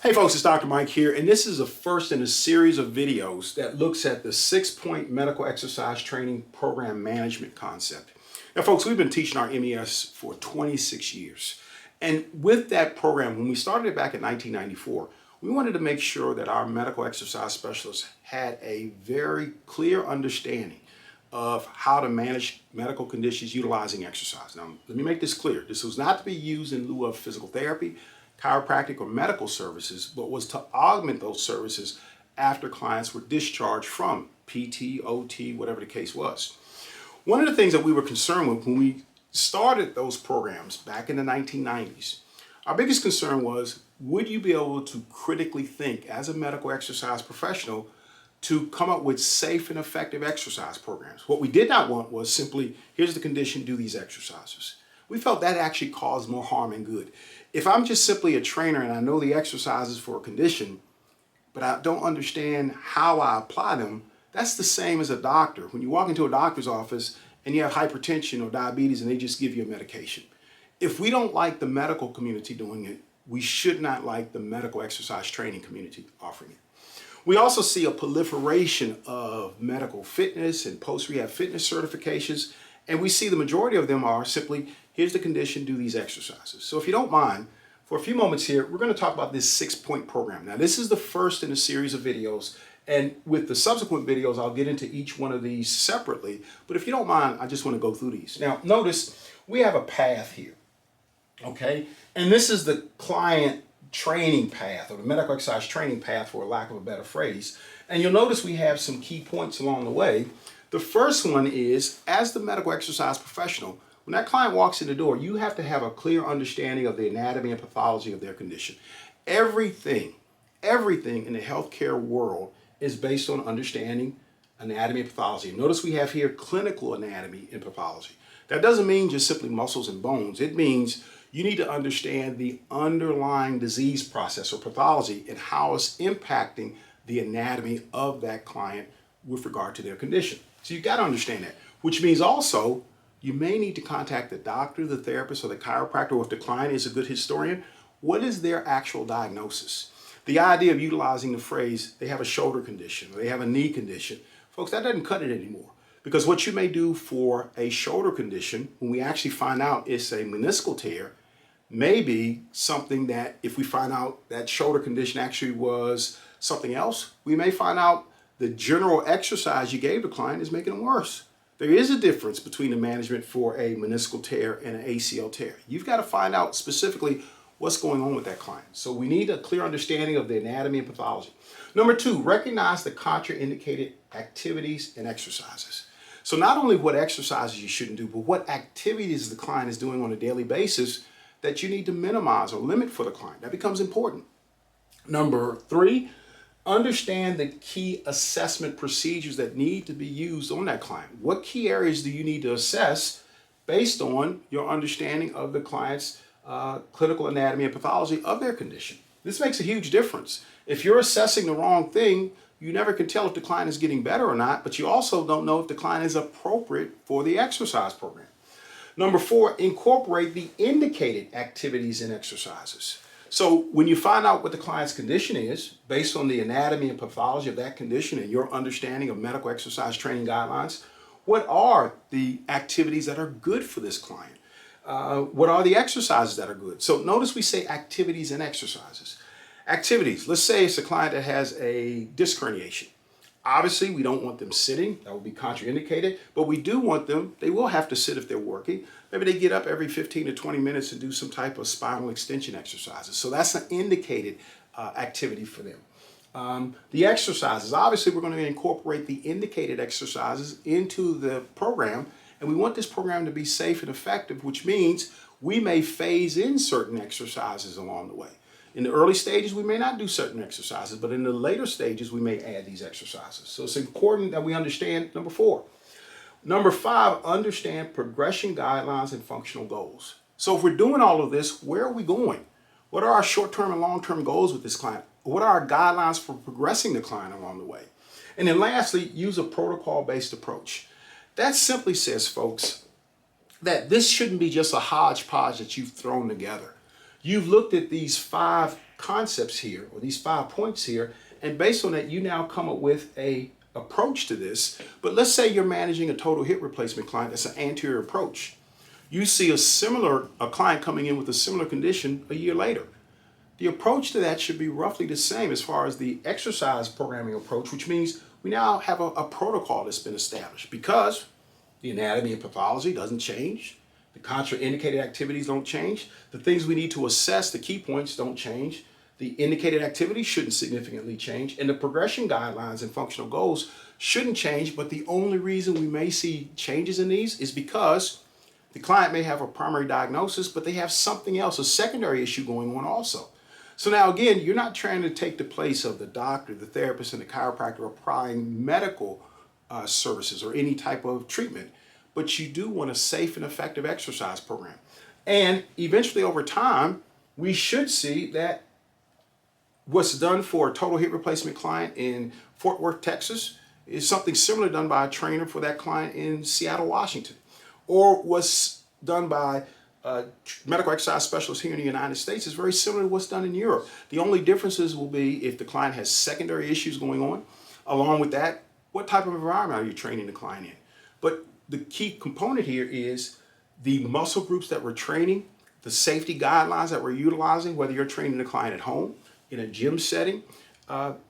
Hey folks, it's Dr. Mike here, and this is the first in a series of videos that looks at the 6-point medical exercise training program management concept. Now folks, we've been teaching our MES for 26 years. And with that program, when we started it back in 1994, we wanted to make sure that our medical exercise specialists had a very clear understanding of how to manage medical conditions utilizing exercise. Now, let me make this clear. This was not to be used in lieu of physical therapy, chiropractic, or medical services, but was to augment those services after clients were discharged from PT, OT, whatever the case was. One of the things that we were concerned with when we started those programs back in the 1990s, our biggest concern was, would you be able to critically think as a medical exercise professional to come up with safe and effective exercise programs? What we did not want was simply, here's the condition, do these exercises. We felt that actually caused more harm than good. If I'm just simply a trainer and I know the exercises for a condition, but I don't understand how I apply them, that's the same as a doctor. When you walk into a doctor's office and you have hypertension or diabetes and they just give you a medication. If we don't like the medical community doing it, we should not like the medical exercise training community offering it. We also see a proliferation of medical fitness and post-rehab fitness certifications, and we see the majority of them are simply, here's the condition, do these exercises. So if you don't mind, for a few moments here, we're going to talk about this 6-point program. Now, this is the first in a series of videos, and with the subsequent videos, I'll get into each one of these separately. But if you don't mind, I just want to go through these. Now, notice we have a path here, okay? And this is the client training path, or the medical exercise training path, for lack of a better phrase. And you'll notice we have some key points along the way. The first one is, as the medical exercise professional, when that client walks in the door, you have to have a clear understanding of the anatomy and pathology of their condition. Everything in the healthcare world is based on understanding anatomy and pathology. Notice we have here clinical anatomy and pathology. That doesn't mean just simply muscles and bones. It means you need to understand the underlying disease process or pathology and how it's impacting the anatomy of that client with regard to their condition. So you've got to understand that, which means also you may need to contact the doctor, the therapist, or the chiropractor, or if the client is a good historian, what is their actual diagnosis? The idea of utilizing the phrase, they have a shoulder condition, or they have a knee condition, folks, that doesn't cut it anymore. Because what you may do for a shoulder condition, when we actually find out it's a meniscal tear, may be something that if we find out that shoulder condition actually was something else, we may find out the general exercise you gave the client is making them worse. There is a difference between the management for a meniscal tear and an ACL tear. You've got to find out specifically what's going on with that client. So we need a clear understanding of the anatomy and pathology. Number 2, recognize the contraindicated activities and exercises. So not only what exercises you shouldn't do, but what activities the client is doing on a daily basis that you need to minimize or limit for the client. That becomes important. Number 3, understand the key assessment procedures that need to be used on that client. What key areas do you need to assess based on your understanding of the client's clinical anatomy and pathology of their condition? This makes a huge difference. If you're assessing the wrong thing, you never can tell if the client is getting better or not, but you also don't know if the client is appropriate for the exercise program. Number 4, incorporate the indicated activities and exercises. So when you find out what the client's condition is, based on the anatomy and pathology of that condition and your understanding of medical exercise training guidelines, what are the activities that are good for this client? What are the exercises that are good? So notice we say activities and exercises. Activities, let's say it's a client that has a disc herniation. Obviously, we don't want them sitting. That would be contraindicated. But we do want them, they will have to sit if they're working. Maybe they get up every 15 to 20 minutes and do some type of spinal extension exercises. So that's an indicated activity for them. The exercises, obviously, we're going to incorporate the indicated exercises into the program. And we want this program to be safe and effective, which means we may phase in certain exercises along the way. In the early stages, we may not do certain exercises, but in the later stages, we may add these exercises. So it's important that we understand number 4. Number 5, understand progression guidelines and functional goals. So if we're doing all of this, where are we going? What are our short-term and long-term goals with this client? What are our guidelines for progressing the client along the way? And then lastly, use a protocol-based approach. That simply says, folks, that this shouldn't be just a hodgepodge that you've thrown together. You've looked at these 5 concepts here, or these 5 points here, and based on that, you now come up with a approach to this. But let's say you're managing a total hip replacement client that's an anterior approach. You see a client coming in with a similar condition a year later. The approach to that should be roughly the same as far as the exercise programming approach, which means we now have a protocol that's been established because the anatomy and pathology doesn't change. The contraindicated activities don't change. The things we need to assess, the key points, don't change. The indicated activities shouldn't significantly change. And the progression guidelines and functional goals shouldn't change. But the only reason we may see changes in these is because the client may have a primary diagnosis, but they have something else, a secondary issue going on also. So now again, you're not trying to take the place of the doctor, the therapist, and the chiropractor applying medical services or any type of treatment, but you do want a safe and effective exercise program. And eventually over time, we should see that what's done for a total hip replacement client in Fort Worth, Texas, is something similar done by a trainer for that client in Seattle, Washington, or what's done by medical exercise specialists here in the United States is very similar to what's done in Europe. The only differences will be if the client has secondary issues going on. Along with that, what type of environment are you training the client in? But the key component here is the muscle groups that we're training, the safety guidelines that we're utilizing, whether you're training the client at home, in a gym setting,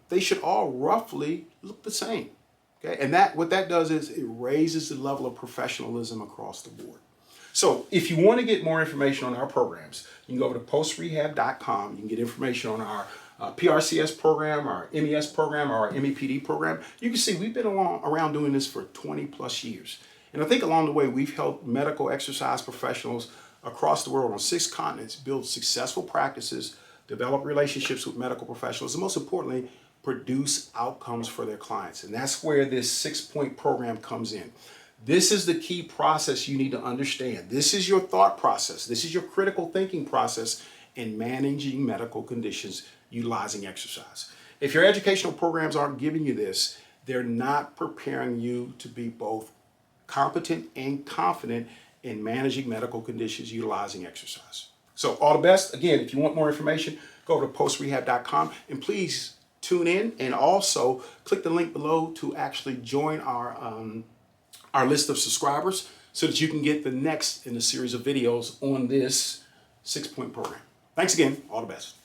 they should all roughly look the same. Okay? And what that does is it raises the level of professionalism across the board. So if you want to get more information on our programs, you can go over to postrehab.com. You can get information on our PRCS program, our MES program, or our MEPD program. You can see we've been around doing this for 20 plus years. And I think along the way, we've helped medical exercise professionals across the world on 6 continents build successful practices, develop relationships with medical professionals, and most importantly, produce outcomes for their clients. And that's where this 6-point program comes in. This is the key process you need to understand. This is your thought process. This is your critical thinking process in managing medical conditions utilizing exercise. If your educational programs aren't giving you this, they're not preparing you to be both competent and confident in managing medical conditions utilizing exercise. So all the best. Again, if you want more information, go to postrehab.com and please tune in and also click the link below to actually join our list of subscribers so that you can get the next in a series of videos on this 6-point program. Thanks again. All the best.